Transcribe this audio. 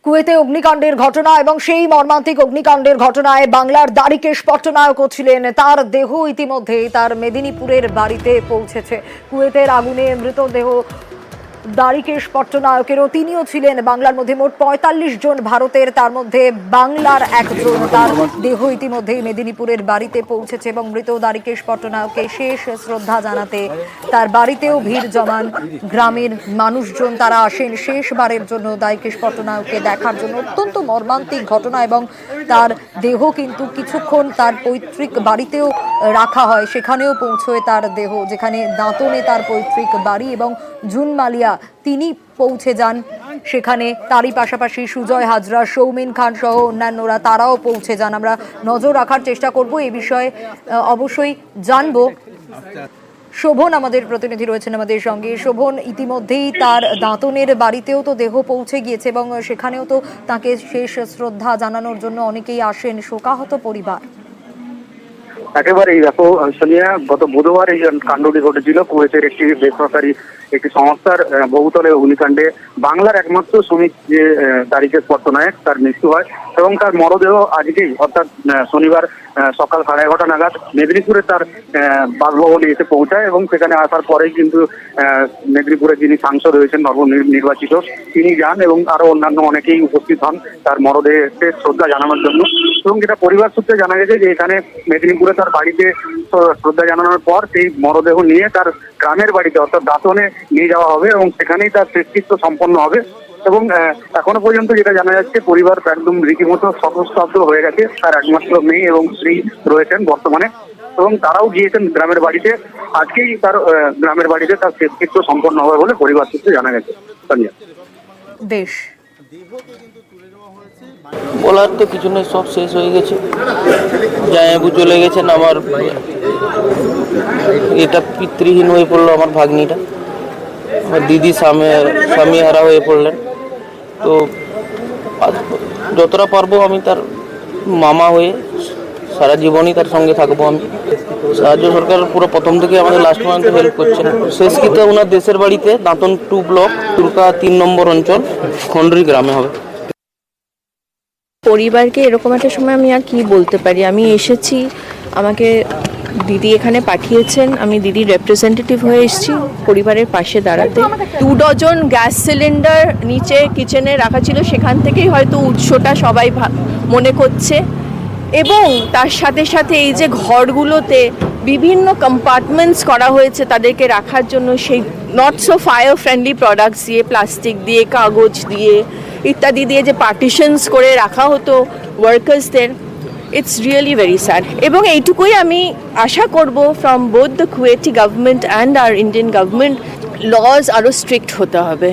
কুয়েতে অগ্নিকাণ্ডের ঘটনা এবং সেই মর্মান্তিক অগ্নিকাণ্ডের ঘটনায় বাংলার দাড়িকেশ পট্টনায়কও ছিলেন। তার দেহ ইতিমধ্যেই তার মেদিনীপুরের বাড়িতে পৌঁছেছে। কুয়েতের আগুনে মৃতদেহ দাড়িকেশ পট্টনায়কেরও, তিনিও ছিলেন বাংলার মধ্যে। মোট ৪৫ জন ভারতের, তার মধ্যে বাংলার একজন। তার দেহ ইতিমধ্যেই মেদিনীপুরের বাড়িতে পৌঁছেছে এবং মৃত দাড়িকেশ পট্টনায়ককে শেষ শ্রদ্ধা জানাতে তার বাড়িতেও ভিড় জমান গ্রামের মানুষজন। তারা আসেন শেষবারের জন্য দাড়িকেশ পট্টনায়ককে দেখার জন্য। অত্যন্ত মর্মান্তিক ঘটনা এবং তার দেহ কিন্তু কিছুক্ষণ তার পৈতৃক বাড়িতেও রাখা হয়, সেখানেও পৌঁছয় তার দেহ, যেখানে দাঁতনে তার পৈতৃক বাড়ি, এবং জুনমালিয়া তিনি পৌঁছে যান সেখানে। তারই পাশাপাশি সুজয় হাজরা, সৌমিন খান সহ অন্যান্যরা তারাও পৌঁছে যান। আমরা নজর রাখার চেষ্টা করব এই বিষয়ে, অবশ্যই জানবো। শোভন আমাদের প্রতিনিধি রয়েছেন আমাদের সঙ্গে। শোভন, ইতিমধ্যেই তার দাঁতনের বাড়িতেও তো দেহ পৌঁছে গিয়েছে এবং সেখানেও তো তাকে শেষ শ্রদ্ধা জানানোর জন্য অনেকেই আসেন, শোকাহত পরিবার। একেবারেই দেখো সোনিয়া, গত বুধবার এই কাণ্ডটি ঘটেছিল কুয়েতের একটি বেসরকারি একটি সংস্থার বহুতলে অগ্নিকাণ্ডে বাংলার একমাত্র শ্রমিক যে দাড়িকেশ পট্টনায়ক, তার মৃত্যু হয় এবং তার মরদেহ আজকেই অর্থাৎ শনিবার সকাল 11:30 নাগাদ মেদিনীপুরে তার বাসভবনে এসে পৌঁছায় এবং সেখানে আসার পরেই কিন্তু মেদিনীপুরে যিনি সাংসদ হয়েছেন নবনির্বাচিত তিনি যান এবং আরো অন্যান্য অনেকেই উপস্থিত হন তার মরদেহে শ্রদ্ধা জানানোর জন্য। এবং যেটা পরিবার সূত্রে জানা গেছে যে এখানে মেদিনীপুরে তার বাড়িতে শ্রদ্ধা জানানোর পর সেই মরদেহ নিয়ে তার গ্রামের বাড়িতে অর্থাৎ দাঁতনে নিয়ে যাওয়া হবে এবং সেখানেই তার শেষকৃত্য সম্পন্ন হবে। এবং এখনো পর্যন্ত যেটা জানা যাচ্ছে, পরিবার একদম রীতিমতো শতস্তব্ধ হয়ে গেছে। তার একমাত্র মেয়ে এবং স্ত্রী রয়েছেন বর্তমানে এবং তারাও গিয়েছেন গ্রামের বাড়িতে। আজকেই তার গ্রামের বাড়িতে তার শেষকৃত্য সম্পন্ন হবে বলে পরিবার সূত্রে জানা গেছে। বেশ, বলার তো কিছু নেই, সব শেষ হয়ে গেছে। জামাইবাবু চলে গেছেন, আমার এটা পিতৃহীন হয়ে পড়লো আমার ভাগ্নিটা। আমার দিদি স্বামী হারা হয়ে পড়লেন। তো যতটা পারবো আমি তার মামা হয়ে সারা জীবনই তার সঙ্গে থাকবো। আমি রাজ্য সরকার পুরো প্রথম থেকে আমাদের লাস্ট পর্যন্ত হেল্প করছেন। শেষকৃত্য ওনার দেশের বাড়িতে দাঁতন 2 ব্লক তুলকা 3 নম্বর অঞ্চল খন্ডরি গ্রামে হবে। পরিবারকে এরকম একটা সময় আমি আর কি বলতে পারি। আমি এসেছি, আমাকে দিদি এখানে পাঠিয়েছেন, আমি দিদির রিপ্রেজেন্টেটিভ হয়ে এসেছি পরিবারের পাশে দাঁড়াতে। 2 ডজন গ্যাস সিলিন্ডার নিচে কিচেনে রাখা ছিল, সেখান থেকেই হয়তো উৎসটা সবাই মনে করছে। এবং তার সাথে সাথে এই যে ঘরগুলোতে বিভিন্ন কম্পার্টমেন্টস করা হয়েছে তাদেরকে রাখার জন্য, সেই not so fire friendly products দিয়ে, প্লাস্টিক দিয়ে, কাগজ দিয়ে ইত্যাদি দিয়ে যে পার্টিশনস করে রাখা হতো ওয়ার্কার্সদের, ইটস রিয়েলি ভেরি স্যাড। এবং এইটুকুই আমি আশা করব from both the Kuwaiti government and our Indian government, laws আরও স্ট্রিক্ট হতে হবে।